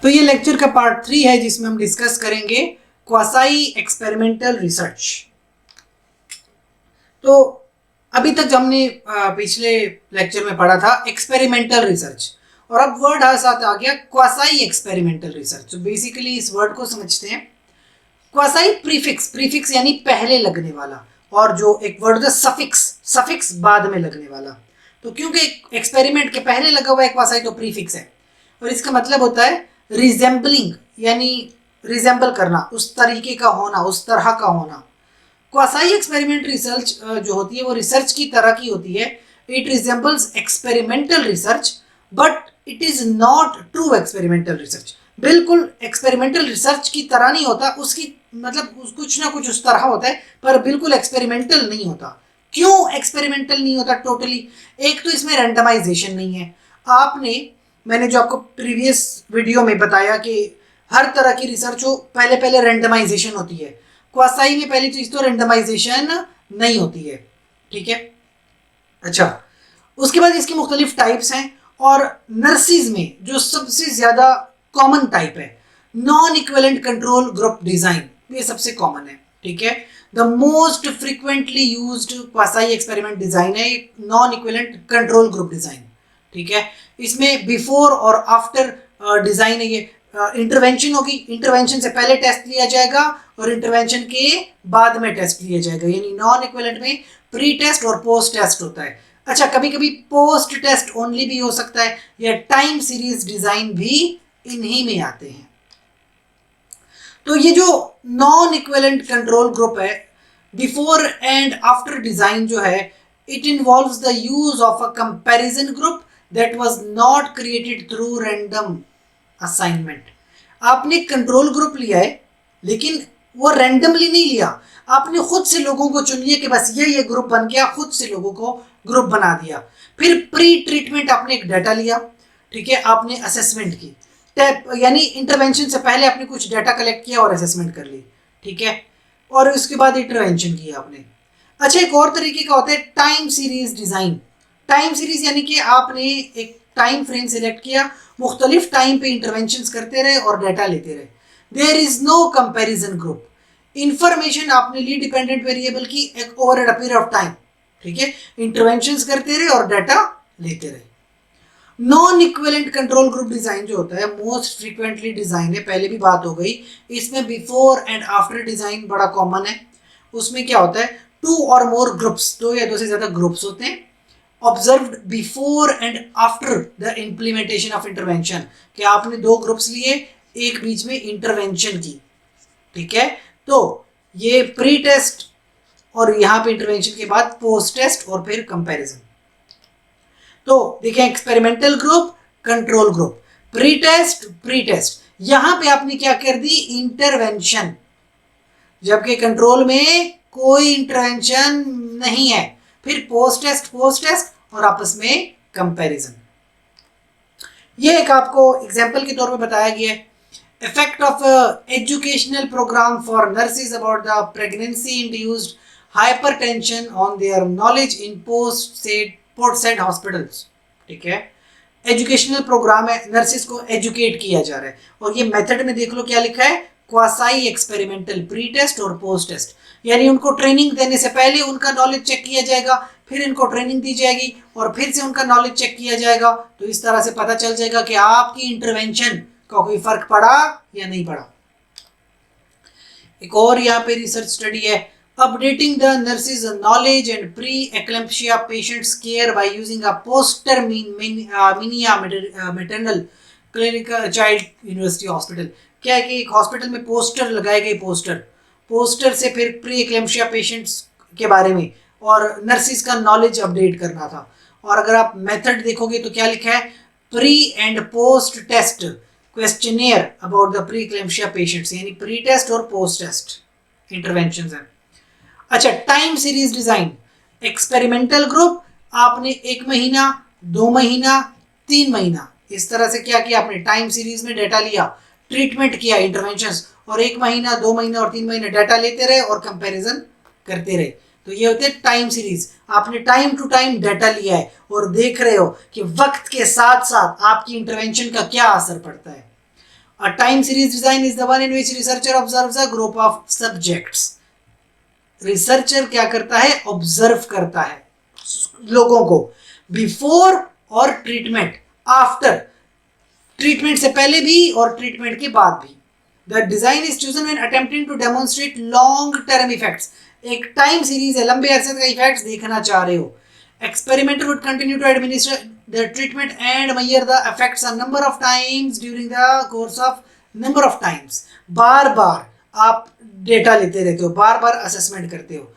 तो ये लेक्चर का पार्ट 3 है जिसमें हम डिस्कस करेंगे क्वासाई एक्सपेरिमेंटल रिसर्च। तो अभी तक हमने पिछले लेक्चर में पढ़ा था एक्सपेरिमेंटल रिसर्च और अब वर्ड साथ आ गया क्वासाई एक्सपेरिमेंटल रिसर्च। तो बेसिकली इस वर्ड को समझते हैं। क्वासाई प्रीफिक्स यानी पहले लगने वाला, और जो एक वर्ड था सफिक्स बाद में लगने वाला। तो क्योंकि एक्सपेरिमेंट के पहले लगा हुआ है क्वासाई तो प्रीफिक्स है, और इसका मतलब होता है रिजेंबलिंग यानी रिजेंबल करना, उस तरीके का होना, उस तरह का होना। क्वासाई एक्सपेरिमेंट रिसर्च जो होती है वो रिसर्च की तरह की होती है। It resembles experimental research but it is not true experimental research. बिल्कुल एक्सपेरिमेंटल रिसर्च की तरह नहीं होता, उसकी मतलब कुछ ना कुछ उस तरह होता है पर बिल्कुल एक्सपेरिमेंटल नहीं होता। क्यों एक्सपेरिमेंटल नहीं होता टोटली? एक तो इसमें रैंडमाइजेशन नहीं है। मैंने जो आपको प्रीवियस वीडियो में बताया कि हर तरह की रिसर्च हो पहले पहले रैंडमाइजेशन होती है। क्वासाई में पहली चीज तो रैंडमाइजेशन नहीं होती है, ठीक है। अच्छा, उसके बाद इसकी मुख्तलिफ टाइप्स हैं, और नर्सिस में जो सबसे ज्यादा कॉमन टाइप है non equivalent control group design, ये सबसे कॉमन है, ठीक है। The most frequently used quasi experiment design है non equivalent control group design, ठीक है। इसमें बिफोर और आफ्टर डिजाइन है। ये इंटरवेंशन होगी, इंटरवेंशन से पहले टेस्ट लिया जाएगा और इंटरवेंशन के बाद में टेस्ट लिया जाएगा, यानी नॉन इक्विवेलेंट में प्री टेस्ट और पोस्ट टेस्ट होता है। अच्छा, कभी कभी पोस्ट टेस्ट ओनली भी हो सकता है, या टाइम सीरीज डिजाइन भी इन्हीं में आते हैं। तो ये जो नॉन इक्विवेलेंट कंट्रोल ग्रुप है, बिफोर एंड आफ्टर डिजाइन जो है, it involves the use of a comparison group that was not created through random assignment. आपने कंट्रोल ग्रुप लिया है लेकिन वो रैंडमली नहीं लिया, आपने खुद से लोगों को चुन लिया कि बस ये ग्रुप बन गया, खुद से लोगों को ग्रुप बना दिया। फिर प्री ट्रीटमेंट आपने एक डाटा लिया, ठीक है, आपने असेसमेंट की, यानी इंटरवेंशन से पहले आपने कुछ डाटा कलेक्ट किया और असेसमेंट कर ली, ठीक है, और उसके बाद इंटरवेंशन किया आपने। अच्छा, एक और तरीके का होता है time series design. Time series यानी कि आपने एक टाइम फ्रेम सिलेक्ट किया, मुख्तलिफ टाइम पे इंटरवेंशंस करते रहे और डाटा लेते रहे। There is no comparison group. Information आपने ली डिपेंडेंट वेरिएबल की एक over a period of time, ठीक है, इंटरवेंशंस करते रहे और डाटा लेते रहे। Non equivalent control group design जो होता है मोस्ट फ्रीक्वेंटली डिजाइन है, पहले भी बात हो गई। इसमें बिफोर एंड आफ्टर डिजाइन बड़ा कॉमन है। उसमें क्या होता है, टू और मोर ग्रुप्स, दो या दो से ज्यादा ग्रुप्स होते हैं, observed before and after the implementation of intervention, कि आपने दो ग्रुप्स लिए, एक बीच में इंटरवेंशन की, ठीक है। तो ये प्री टेस्ट और यहाँ पे इंटरवेंशन के बाद पोस्ट टेस्ट और फिर कंपैरिजन। तो देखें, experimental group, control group, pre test, यहां पे आपने क्या कर दी, इंटरवेंशन, जबकि कंट्रोल में कोई इंटरवेंशन नहीं है। फिर पोस्ट टेस्ट और आपस में कंपैरिजन। ये एक आपको एग्जांपल के तौर पे बताया गया है। Effect of educational programme for nurses about the pregnancy induced hypertension on their knowledge in Port Said hospitals, ठीक है। एजुकेशनल प्रोग्राम है, नर्सेज को एजुकेट किया जा रहा है, और ये मेथड में देख लो क्या लिखा है, क्वासाई एक्सपेरिमेंटल प्री टेस्ट और पोस्ट टेस्ट, यानी उनको ट्रेनिंग देने से पहले उनका नॉलेज चेक किया जाएगा, फिर इनको ट्रेनिंग दी जाएगी और फिर से उनका नॉलेज चेक किया जाएगा। तो इस तरह से पता चल जाएगा कि आपकी इंटरवेंशन का कोई फर्क पड़ा या नहीं पड़ा। एक और यहाँ पे रिसर्च स्टडी है, updating the nurses' knowledge and pre-eclampsia patients' care by using a poster minia maternal clinic child university hospital। क्या है कि एक हॉस्पिटल में पोस्टर लगाए गए, पोस्टर से फिर प्री एक्लेम्शिया पेशेंट्स के बारे में और नर्सिस का नॉलेज अपडेट करना था। और अगर आप मेथड देखोगे तो क्या लिखा है, pre and post test questionnaire about the pre eclampsia patients, यानी प्री टेस्ट और पोस्ट टेस्ट इंटरवेंशंस हैं। अच्छा, time series design, experimental group, आपने 1 महीना, 2 महीना, 3 महीना, इस तरह से क्या किया, आपने टाइम सीरीज में डाटा लिया, ट्रीटमेंट किया, इंटरवेंशंस, और 1 महीना, 2 महीना और 3 महीने डाटा लेते रहे और कंपैरिजन करते रहे। तो ये होते हैं टाइम सीरीज। आपने टाइम टू टाइम डाटा लिया है और देख रहे हो कि वक्त के साथ साथ आपकी इंटरवेंशन का क्या असर पड़ता है। A time series design is the one in which researcher observes a group of subjects. Researcher क्या करता है? ऑब्जर्व करता है लोगों को, बिफोर और ट्रीटमेंट, आफ्टर, ट्रीटमेंट से पहले भी और ट्रीटमेंट के बाद भी. The design is chosen when attempting to demonstrate long term effects. एक टाइम सीरीज है, लंबे अरसे का इफेक्ट्स देखना चाह रहे हो. Experimenter would continue to administer the treatment and measure the effects a number of times during the course of number of times. बार बार आप डेटा लेते रहते हो, बार बार असेसमेंट करते हो.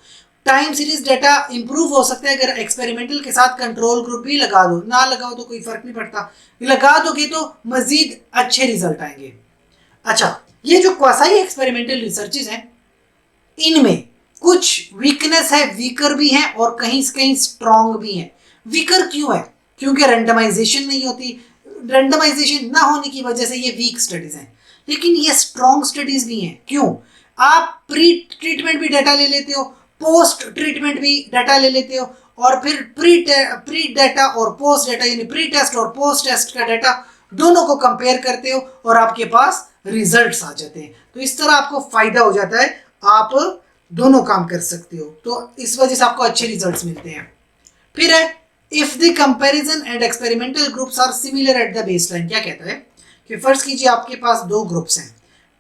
टाइम सीरीज डेटा इंप्रूव हो सकता है अगर एक्सपेरिमेंटल के साथ कंट्रोल ग्रुप भी लगा दो. ना लगाओ तो कोई फर्क नहीं पड़ता, लगा दोगे तो मजीद अच्छे रिजल्ट आएंगे. अच्छा, ये जो क्वासाई एक्सपेरिमेंटल रिसर्चेज हैं, इनमें कुछ वीकनेस है, वीकर भी हैं और कहीं से कहीं स्ट्रॉन्ग भी हैं. वीकर क्यों है? क्योंकि रेंडमाइजेशन नहीं होती. रेंडमाइजेशन ना होने की वजह से ये वीक स्टडीज हैं. लेकिन ये स्ट्रॉन्ग स्टडीज भी हैं. क्यों? आप प्री ट्रीटमेंट भी डाटा ले लेते हो, पोस्ट ट्रीटमेंट भी डाटा ले लेते हो, और फिर प्री डाटा और पोस्ट डाटा, यानी प्री टेस्ट और पोस्ट टेस्ट का डाटा दोनों को कंपेयर करते हो और आपके पास रिजल्ट्स आ जाते हैं. तो इस तरह आपको फायदा हो जाता है, आप दोनों काम कर सकते हो. तो इस वजह से आपको अच्छे रिजल्ट्स मिलते हैं. फिर है if the comparison and experimental groups are similar at the baseline. क्या कहता है कि फर्ज कीजिए आपके पास दो ग्रुप्स हैं,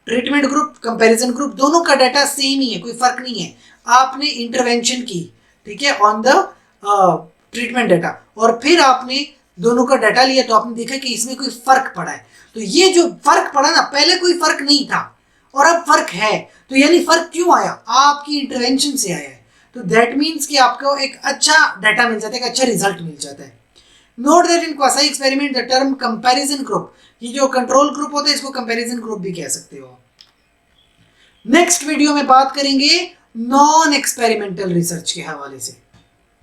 ट्रीटमेंट ग्रुप, कंपैरिजन ग्रुप, दोनों का डाटा सेम ही है, कोई फर्क नहीं है. आपने इंटरवेंशन की, ठीक है, ऑन द ट्रीटमेंट डाटा, और फिर आपने दोनों का डाटा लिया तो आपने देखा कि इसमें कोई फर्क पड़ा है. तो ये जो फर्क पड़ा ना, पहले कोई फर्क नहीं था और अब फर्क है. तो यानी फर्क क्यों आया? आपकी इंटरवेंशन से आया है. तो दैट मीन्स कि आपको एक अच्छा डाटा मिल जाता है, एक अच्छा रिजल्ट मिल जाता है. Note that in quasi experiment the term comparison group, ये जो कंट्रोल ग्रुप होता है इसको कंपैरिजन ग्रुप भी कह सकते हो. नेक्स्ट वीडियो में बात करेंगे नॉन एक्सपेरिमेंटल रिसर्च के हवाले से.